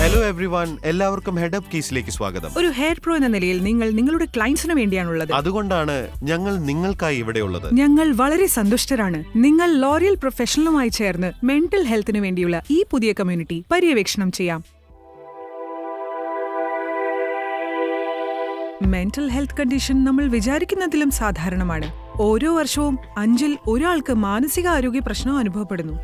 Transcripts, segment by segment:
Hello everyone, എല്ലാവർക്കും head-up കീസിലേക്ക് സ്വാഗതം. ഒരു ഹെയർ പ്രോ എന്ന നിലയിൽ നിങ്ങൾ നിങ്ങളുടെ ക്ലയന്റ്സിന് വേണ്ടിയാണുള്ളത്. അതുകൊണ്ടാണ് ഞങ്ങൾ നിങ്ങൾക്കായി ഇവിടെയുള്ളത്. ഞങ്ങൾ വളരെ സന്തുഷ്ടരാണ്. നിങ്ങൾ ലോറിയൽ പ്രൊഫഷണലുമായി ചേർന്ന് മെന്റൽ ഹെൽത്തിന് വേണ്ടിയുള്ള ഈ പുതിയ കമ്മ്യൂണിറ്റി പര്യവേക്ഷണം ചെയ്യാം. മെന്റൽ ഹെൽത്ത് കണ്ടീഷൻ നമ്മൾ വിചാരിക്കുന്നതിലും സാധാരണമാണ്. ഓരോ വർഷവും 5-ൽ ഒരാൾക്ക് മാനസികാരോഗ്യ പ്രശ്നം അനുഭവപ്പെടുന്നു.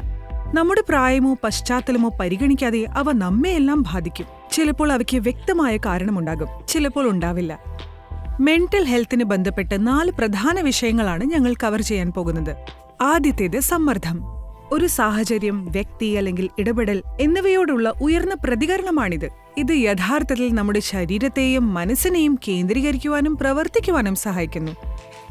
നമ്മുടെ പ്രായമോ പശ്ചാത്തലമോ പരിഗണിക്കാതെ അവ നമ്മെയെല്ലാം ബാധിക്കും. ചിലപ്പോൾ അവയ്ക്ക് വ്യക്തമായ കാരണമുണ്ടാകും, ചിലപ്പോൾ ഉണ്ടാവില്ല. മെന്റൽ ഹെൽത്തിന് ബന്ധപ്പെട്ട് 4 പ്രധാന വിഷയങ്ങളാണ് ഞങ്ങൾ കവർ ചെയ്യാൻ പോകുന്നത്. ആദ്യത്തേത് സമ്മർദ്ദം. ഒരു സാഹചര്യം, വ്യക്തി അല്ലെങ്കിൽ ഇടപെടൽ എന്നിവയോടുള്ള ഉയർന്ന പ്രതികരണമാണിത്. ഇത് യഥാർത്ഥത്തിൽ നമ്മുടെ ശരീരത്തെയും മനസ്സിനെയും കേന്ദ്രീകരിക്കുവാനും പ്രവർത്തിക്കുവാനും സഹായിക്കുന്നു.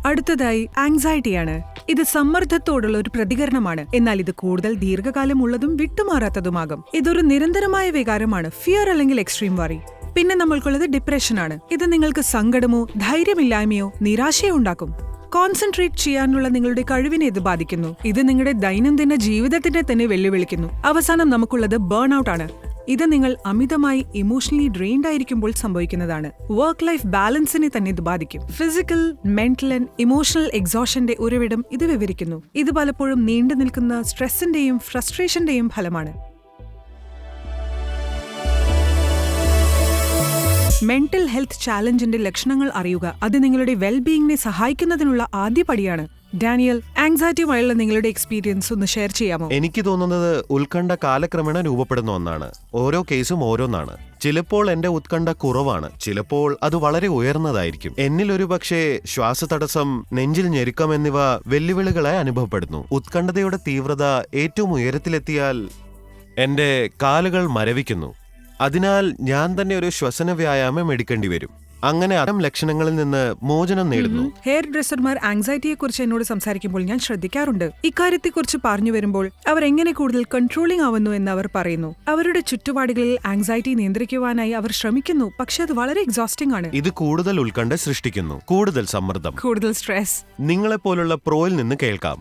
അടുത്തതായി ആങ്സൈറ്റിയാണ്. ഇത് സമ്മർദ്ദത്തോടുള്ള ഒരു പ്രതികരണമാണ്, എന്നാൽ ഇത് കൂടുതൽ ദീർഘകാലം ഉള്ളതും വിട്ടുമാറാത്തതുമാകും. ഇതൊരു നിരന്തരമായ വികാരമാണ്, ഫിയർ അല്ലെങ്കിൽ എക്സ്ട്രീം വറി. പിന്നെ നമ്മൾക്കുള്ളത് ഡിപ്രഷനാണ്. ഇത് നിങ്ങൾക്ക് സങ്കടമോ ധൈര്യമില്ലായ്മയോ നിരാശയോ ഉണ്ടാക്കും. കോൺസെൻട്രേറ്റ് ചെയ്യാനുള്ള നിങ്ങളുടെ കഴിവിനെ ഇത് ബാധിക്കുന്നു. ഇത് നിങ്ങളുടെ ദൈനംദിന ജീവിതത്തിനെ തന്നെ വെല്ലുവിളിക്കുന്നു. അവസാനം നമുക്കുള്ളത് ബേൺ ഔട്ട് ആണ്. ഇത് നിങ്ങൾ അമിതമായി ഇമോഷണലി ഡ്രെയിൻഡ് ആയിരിക്കുമ്പോൾ സംഭവിക്കുന്നതാണ്. വർക്ക് ലൈഫ് ബാലൻസിനെ തന്നെ ഇത് ബാധിക്കും. ഫിസിക്കൽ, മെന്റൽ ആൻഡ് ഇമോഷണൽ എക്സോഷന്റെ ഉറവിടം ഇത് വിവരിക്കുന്നു. ഇത് പലപ്പോഴും നീണ്ടു നിൽക്കുന്ന സ്ട്രെസ്സിന്റെയും ഫ്രസ്ട്രേഷന്റെയും ഫലമാണ്. മെന്റൽ ഹെൽത്ത് ചാലഞ്ചിന്റെ ലക്ഷണങ്ങൾ അറിയുക. അത് നിങ്ങളുടെ വെൽബീയിങ്ങിനെ സഹായിക്കുന്നതിനുള്ള ആദ്യ പടിയാണ്. ഡാനിയൽ, ആങ്സൈറ്റിയുമായുള്ള നിങ്ങളുടെ എക്സ്പീരിയൻസ് ഒന്ന് ഷെയർ ചെയ്യാമോ? എനിക്ക് തോന്നുന്നത് ഉത്കണ്ഠ കാലക്രമേണ രൂപപ്പെടുന്ന ഒന്നാണ്. ഓരോ കേസും ഓരോന്നാണ്. ചിലപ്പോൾ എന്റെ ഉത്കണ്ഠ കുറവാണ്, ചിലപ്പോൾ അത് വളരെ ഉയർന്നതായിരിക്കും. എന്നിൽ ഒരു പക്ഷേ ശ്വാസതടസ്സം, നെഞ്ചിൽ ഞെരുക്കം എന്നിവ വെല്ലുവിളികളായി അനുഭവപ്പെടുന്നു. ഉത്കണ്ഠതയുടെ തീവ്രത ഏറ്റവും ഉയരത്തിലെത്തിയാൽ എന്റെ കാലുകൾ മരവിക്കുന്നു. അതിനാൽ ഞാൻ തന്നെ ഒരു ശ്വസന വ്യായാമം എടുക്കേണ്ടി വരും. അങ്ങനെ അത്തരം ലക്ഷണങ്ങളിൽ നിന്ന് മോചനം നേടുന്നു. ഹെയർ ഡ്രസ്സർമാർ ആങ്സൈറ്റിയെക്കുറിച്ച് എന്നോട് സംസാരിക്കുമ്പോൾ ഞാൻ ശ്രദ്ധിക്കാറുണ്ട്. ഇക്കാര്യത്തെക്കുറിച്ച് പറഞ്ഞു വരുമ്പോൾ അവർ എങ്ങനെ കൂടുതൽ കൺട്രോളിംഗ് ആവുന്നു എന്ന് അവർ പറയുന്നു. അവരുടെ ചുറ്റുപാടുകളിൽ ആങ്സൈറ്റി നിയന്ത്രിക്കുവാനായി അവർ ശ്രമിക്കുന്നു, പക്ഷെ അത് വളരെ എക്സോസ്റ്റിംഗ് ആണ്. ഇത് കൂടുതൽ ഉത്കണ്ഠ സൃഷ്ടിക്കുന്നു, കൂടുതൽ സമ്മർദ്ദം, കൂടുതൽ സ്ട്രെസ്. നിങ്ങളെപ്പോലുള്ള പ്രോയിൽ നിന്ന് കേൾക്കാം.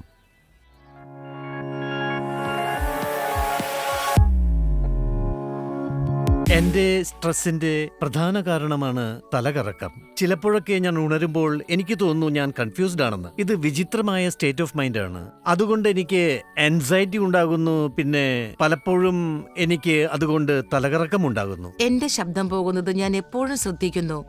എന്റെ സ്ട്രെസ്സിന്റെ പ്രധാന കാരണമാണ് തലകറക്കം. ചിലപ്പോഴൊക്കെ ഞാൻ ഉണരുമ്പോൾ എനിക്ക് തോന്നുന്നു ഞാൻ കൺഫ്യൂസ്ഡ് ആണെന്ന്. ഇത് വിചിത്രമായ സ്റ്റേറ്റ് ഓഫ് മൈൻഡ് ആണ്. അതുകൊണ്ട് എനിക്ക് ആൻസൈറ്റി ഉണ്ടാകുന്നു. പിന്നെ പലപ്പോഴും എനിക്ക് അതുകൊണ്ട് തലകറക്കം ഉണ്ടാകുന്നു. എന്റെ ശബ്ദം പോകുന്നത് ഞാൻ എപ്പോഴും ശ്രദ്ധിക്കുന്നു.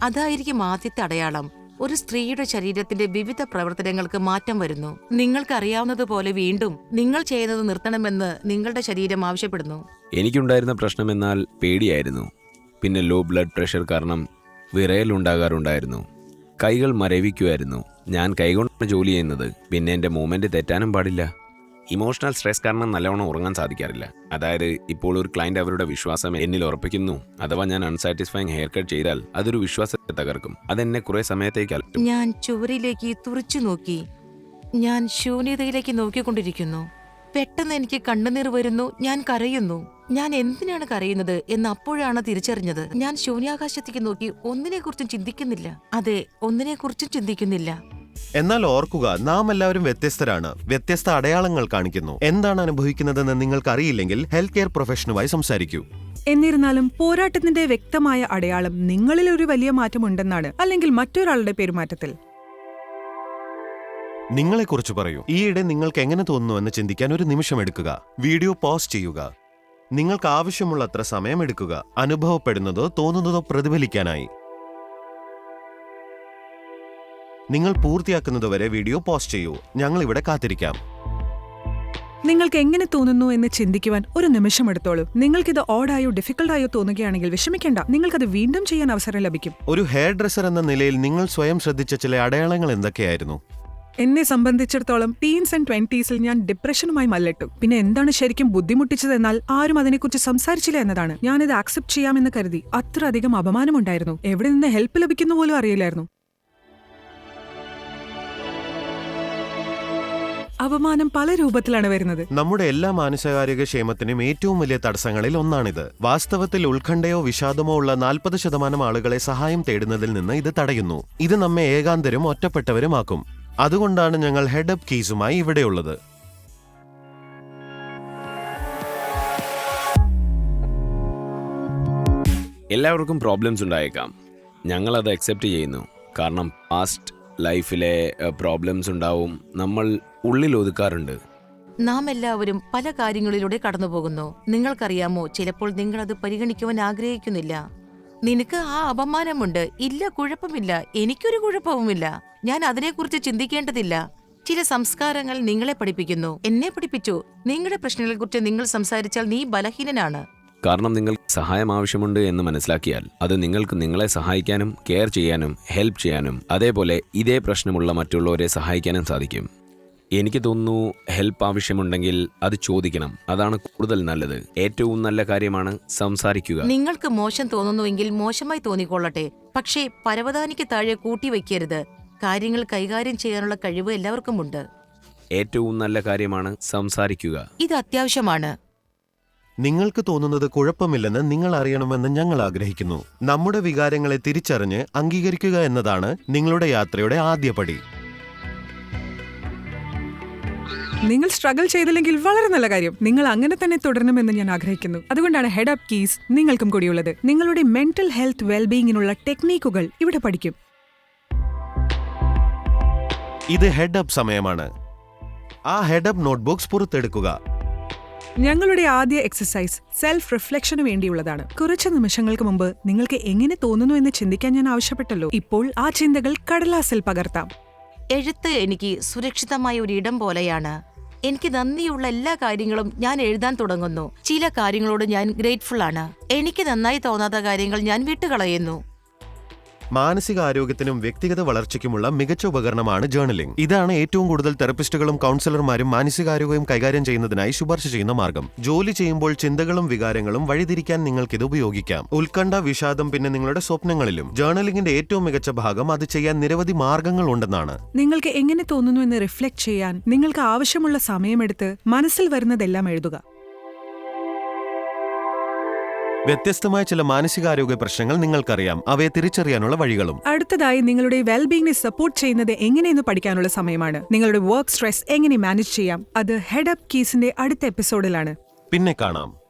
അതായിരിക്കും ആദ്യത്തെ അടയാളം. ഒരു സ്ത്രീയുടെ ശരീരത്തിന്റെ വിവിധ പ്രവർത്തനങ്ങൾക്ക് മാറ്റം വരുന്നു. നിങ്ങൾക്കറിയാവുന്നതുപോലെ വീണ്ടും നിങ്ങൾ ചെയ്യുന്നത് നിർത്തണമെന്ന് നിങ്ങളുടെ ശരീരം ആവശ്യപ്പെടുന്നു. എനിക്കുണ്ടായിരുന്ന പ്രശ്നമെന്നാൽ പേടിയായിരുന്നു. പിന്നെ ലോ ബ്ലഡ് പ്രഷർ കാരണം വിറയലുണ്ടാകാറുണ്ടായിരുന്നു. കൈകൾ മരവിക്കുമായിരുന്നു. ഞാൻ കൈകൊണ്ടാണ് ജോലി ചെയ്യുന്നത്. പിന്നെ എൻ്റെ മൂവ്മെൻറ്റ് തെറ്റാനും പാടില്ല. ഇമോഷണൽ സ്ട്രെസ് കാരണം നല്ലവണ്ണം ഉറങ്ങാൻ സാധിക്കാറില്ല. അതായത് ഇപ്പോൾ ഒരു ക്ലയന്റ് അവരുടെ വിശ്വാസം എന്നിൽ ഉറപ്പിക്കുന്നു. അഥവാ ഞാൻ അൺസാറ്റിസ്ഫൈങ് ഹെയർ കട്ട് ചെയ്താൽ അതൊരു വിശ്വാസത്തെ തകർക്കും. അതെന്നെ കുറെ സമയത്തേക്ക് അലട്ടും. ഞാൻ ചുവരിലേക്ക് തുറിച്ചു നോക്കി. ഞാൻ ശൂന്യതയിലേക്ക് നോക്കിക്കൊണ്ടിരിക്കുന്നു. പെട്ടെന്ന് എനിക്ക് കണ്ണുനീർ വരുന്നു. ഞാൻ കരയുന്നു. ഞാൻ എന്തിനാണ് കരയുന്നത് എന്ന് അപ്പോഴാണ് തിരിച്ചറിഞ്ഞത്. ഞാൻ ശൂന്യാകാശത്തേക്ക് നോക്കി. ഒന്നിനെക്കുറിച്ചും ചിന്തിക്കുന്നില്ല. അതെ, ഒന്നിനെക്കുറിച്ചും ചിന്തിക്കുന്നില്ല. എന്നാൽ ഓർക്കുക, നാം എല്ലാവരും വ്യത്യസ്തരാണ്. വ്യത്യസ്ത അടയാളങ്ങൾ കാണിക്കുന്നു. എന്താണ് അനുഭവിക്കുന്നതെന്ന് നിങ്ങൾക്ക് അറിയില്ലെങ്കിൽ ഹെൽത്ത് കെയർ പ്രൊഫഷനുമായി സംസാരിക്കൂ. എന്നിരുന്നാലും പോരാട്ടത്തിന്റെ വ്യക്തമായ അടയാളം നിങ്ങളിൽ ഒരു വലിയ മാറ്റമുണ്ടെന്നാണ്, അല്ലെങ്കിൽ മറ്റൊരാളുടെ പെരുമാറ്റത്തിൽ. നിങ്ങളെക്കുറിച്ച് പറയൂ. ഈയിടെ നിങ്ങൾക്ക് എങ്ങനെ തോന്നുന്നു എന്ന് ചിന്തിക്കാൻ ഒരു നിമിഷം എടുക്കുക. വീഡിയോ പോസ് ചെയ്യുക. നിങ്ങൾക്ക് ആവശ്യമുള്ളത്ര സമയം എടുക്കുക, അനുഭവപ്പെടുന്നതോ തോന്നുന്നതോ പ്രതിഫലിക്കാനായി. നിങ്ങൾ പൂർത്തിയാക്കുന്നതുവരെ വീഡിയോ പോസ്റ്റ് ചെയ്യൂ. ഞങ്ങൾ ഇവിടെ കാത്തിരിക്കാം. നിങ്ങൾക്ക് എങ്ങനെ തോന്നുന്നു എന്ന് ചിന്തിക്കുവാൻ ഒരു നിമിഷം എടുത്തോളൂ. നിങ്ങൾക്കിത് ഓഡായോ ഡിഫിക്കൽട്ടായോ തോന്നുകയാണെങ്കിൽ വിഷമിക്കേണ്ട. നിങ്ങൾക്കത് വീണ്ടും ചെയ്യാൻ അവസരം ലഭിക്കും. ഒരു ഹെയർ ഡ്രസ്സർ എന്ന നിലയിൽ നിങ്ങൾ സ്വയം ശ്രദ്ധിച്ച ചില അടയാളങ്ങൾ എന്തൊക്കെയായിരുന്നു? എന്നെ സംബന്ധിച്ചിടത്തോളം ടീൻസ് ആൻഡ് 20s ഞാൻ ഡിപ്രഷനുമായി മല്ലിട്ടു. പിന്നെ എന്താണ് ശരിക്കും ബുദ്ധിമുട്ടിച്ചതെന്നാൽ ആരും അതിനെക്കുറിച്ച് സംസാരിച്ചില്ല എന്നതാണ്. ഞാനിത് ആക്സെപ്റ്റ് ചെയ്യാമെന്ന് കരുതി. അത്ര അധികം അപമാനമുണ്ടായിരുന്നു. എവിടെ നിന്ന് ഹെൽപ്പ് ലഭിക്കുന്ന പോലും അറിയില്ലായിരുന്നു. അപമാനം പല രൂപത്തിലാണ് വരുന്നത്. നമ്മുടെ എല്ലാ മാനസികാരോഗ്യ ക്ഷേമത്തിനും ഏറ്റവും വലിയ തടസ്സങ്ങളിൽ ഒന്നാണിത്. വാസ്തവത്തിൽ ഉത്കണ്ഠയോ വിഷാദമോ ഉള്ള 40% ആളുകളെ സഹായം തേടുന്നതിൽ നിന്ന് ഇത് തടയുന്നു. ഇത് നമ്മെ ഏകാന്തരും ഒറ്റപ്പെട്ടവരുമാക്കും. അതുകൊണ്ടാണ് ഞങ്ങൾ ഹെഡപ്പ് കീസുമായി ഇവിടെയുള്ളത്. എല്ലാവർക്കും പ്രോബ്ലംസ് ഉണ്ടായേക്കാം. ഞങ്ങളത് അക്സെപ്റ്റ് ചെയ്യുന്നു. കാരണം പാസ്റ്റ് ലൈഫിലെ പ്രോബ്ലംസ് ഉണ്ടാവും. നമ്മൾ ഉള്ളിൽ ഒതുക്കാറുണ്ട്. നാം എല്ലാവരും പല കാര്യങ്ങളിലൂടെ കടന്നുപോകുന്നു. നിങ്ങൾക്കറിയാമോ, ചിലപ്പോൾ നിങ്ങൾ അത് പരിഗണിക്കുവാൻ ആഗ്രഹിക്കുന്നില്ല. നിനക്ക് ആ അപമാനമുണ്ട്. ഇല്ല, കുഴപ്പമില്ല, എനിക്കൊരു കുഴപ്പവുമില്ല, ഞാൻ അതിനെക്കുറിച്ച് ചിന്തിക്കേണ്ടതില്ല. ചില സംസ്കാരങ്ങൾ നിങ്ങളെ പഠിപ്പിക്കുന്നു, എന്നെ പഠിപ്പിച്ചു. നിങ്ങളുടെ പ്രശ്നങ്ങളെക്കുറിച്ച് നിങ്ങൾ സംസാരിച്ചാൽ നീ ബലഹീനനാണ്. കാരണം നിങ്ങൾക്ക് സഹായം ആവശ്യമുണ്ട് എന്ന് മനസ്സിലാക്കിയാൽ അത് നിങ്ങൾക്ക് നിങ്ങളെ സഹായിക്കാനും കെയർ ചെയ്യാനും ഹെൽപ്പ് ചെയ്യാനും അതേപോലെ ഇതേ പ്രശ്നമുള്ള മറ്റുള്ളവരെ സഹായിക്കാനും സാധിക്കും. എനിക്ക് തോന്നുന്നു ഹെൽപ്പ് ആവശ്യമുണ്ടെങ്കിൽ അത് ചോദിക്കണം. അതാണ് കൂടുതൽ നല്ലത്. ഏറ്റവും നല്ല കാര്യമാണ് സംസാരിക്കുക. നിങ്ങൾക്ക് മോശം തോന്നുന്നുവെങ്കിൽ മോശമായി തോന്നിക്കൊള്ളട്ടെ, പക്ഷേ പരവതാനിക്ക് താഴെ കൂട്ടിവെക്കരുത്. കാര്യങ്ങൾ കൈകാര്യം ചെയ്യാനുള്ള കഴിവ് എല്ലാവർക്കുമുണ്ട്. ഏറ്റവും നല്ല കാര്യമാണ് സംസാരിക്കുക. ഇത് അത്യാവശ്യമാണ്. നിങ്ങൾക്ക് തോന്നുന്നത് കുഴപ്പമില്ലെന്ന് നിങ്ങൾ അറിയണമെന്ന് ഞങ്ങൾ ആഗ്രഹിക്കുന്നു. നമ്മുടെ വികാരങ്ങളെ തിരിച്ചറിഞ്ഞ് അംഗീകരിക്കുക എന്നതാണ് നിങ്ങളുടെ യാത്രയുടെ ആദ്യ പടി. നിങ്ങൾ സ്ട്രഗിൾ ചെയ്തില്ലെങ്കിൽ വളരെ നല്ല കാര്യം. നിങ്ങൾ അങ്ങനെ തന്നെ തുടരണമെന്ന് ഞാൻ ആഗ്രഹിക്കുന്നു. അതുകൊണ്ടാണ് ഹെഡ് അപ്പ് കീസ് നിങ്ങൾക്കും കൂടിയുള്ളത്. നിങ്ങളുടെ മെന്റൽ ഹെൽത്ത് വെൽബീയിങ്ങിനുള്ള ടെക്നീക്കുകൾ ഇവിടെ പഠിക്കും. ഇത് ഹെഡ് അപ്പ് സമയമാണ്. ആ ഹെഡ് അപ്പ് നോട്ട്ബുക്സ് പുറത്തെടുക്കുക. ഞങ്ങളുടെ ആദ്യ എക്സസൈസ് സെൽഫ് റിഫ്ലക്ഷന് വേണ്ടിയുള്ളതാണ്. കുറച്ച് നിമിഷങ്ങൾക്ക് മുമ്പ് നിങ്ങൾക്ക് എങ്ങനെ തോന്നുന്നു എന്ന് ചിന്തിക്കാൻ ഞാൻ ആവശ്യപ്പെട്ടല്ലോ. ഇപ്പോൾ ആ ചിന്തകൾ കടലാസിൽ പകർത്താം. എഴുത്ത് എനിക്ക് സുരക്ഷിതമായ ഒരു ഇടം പോലെയാണ്. എനിക്ക് നന്ദിയുള്ള എല്ലാ കാര്യങ്ങളും ഞാൻ എഴുതാൻ തുടങ്ങുന്നു. ചില കാര്യങ്ങളോട് ഞാൻ ഗ്രേറ്റ്ഫുൾ ആണ്. എനിക്ക് നന്നായി തോന്നാത്ത കാര്യങ്ങൾ ഞാൻ വിട്ടുകളയുന്നു. മാനസികാരോഗ്യത്തിനും വ്യക്തിഗത വളർച്ചയ്ക്കുമുള്ള മികച്ച ഉപകരണമാണ് ജേർണലിംഗ്. ഇതാണ് ഏറ്റവും കൂടുതൽ തെറപ്പിസ്റ്റുകളും കൗൺസിലർമാരും മാനസികാരോഗ്യം കൈകാര്യം ചെയ്യുന്നതിനായി ശുപാർശ ചെയ്യുന്ന മാർഗം. ജോലി ചെയ്യുമ്പോൾ ചിന്തകളും വികാരങ്ങളും വഴിതിരിക്കാൻ നിങ്ങൾക്കിത് ഉപയോഗിക്കാം. ഉത്കണ്ഠ, വിഷാദം, പിന്നെ നിങ്ങളുടെ സ്വപ്നങ്ങളിലും. ജേർണലിംഗിന്റെ ഏറ്റവും മികച്ച ഭാഗം അത് ചെയ്യാൻ നിരവധി മാർഗങ്ങൾ ഉണ്ടെന്നാണ്. നിങ്ങൾക്ക് എങ്ങനെ തോന്നുന്നു എന്ന് റിഫ്ലക്ട് ചെയ്യാൻ നിങ്ങൾക്ക് ആവശ്യമുള്ള സമയമെടുത്ത് മനസ്സിൽ വരുന്നതെല്ലാം എഴുതുക. വ്യത്യസ്തമായ ചില മാനസികാരോഗ്യ പ്രശ്നങ്ങൾ നിങ്ങൾക്കറിയാം. അവയെ തിരിച്ചറിയാനുള്ള വഴികളും. അടുത്തതായി നിങ്ങളുടെ വെൽബീയിങ്ങിനെ സപ്പോർട്ട് ചെയ്യുന്നത് എങ്ങനെയെന്ന് പഠിക്കാനുള്ള സമയമാണ്. നിങ്ങളുടെ വർക്ക് സ്ട്രെസ് എങ്ങനെ മാനേജ് ചെയ്യാം, അത് ഹെഡ് അപ്പ് കീസിന്റെ അടുത്ത എപ്പിസോഡിലാണ്. പിന്നെ കാണാം.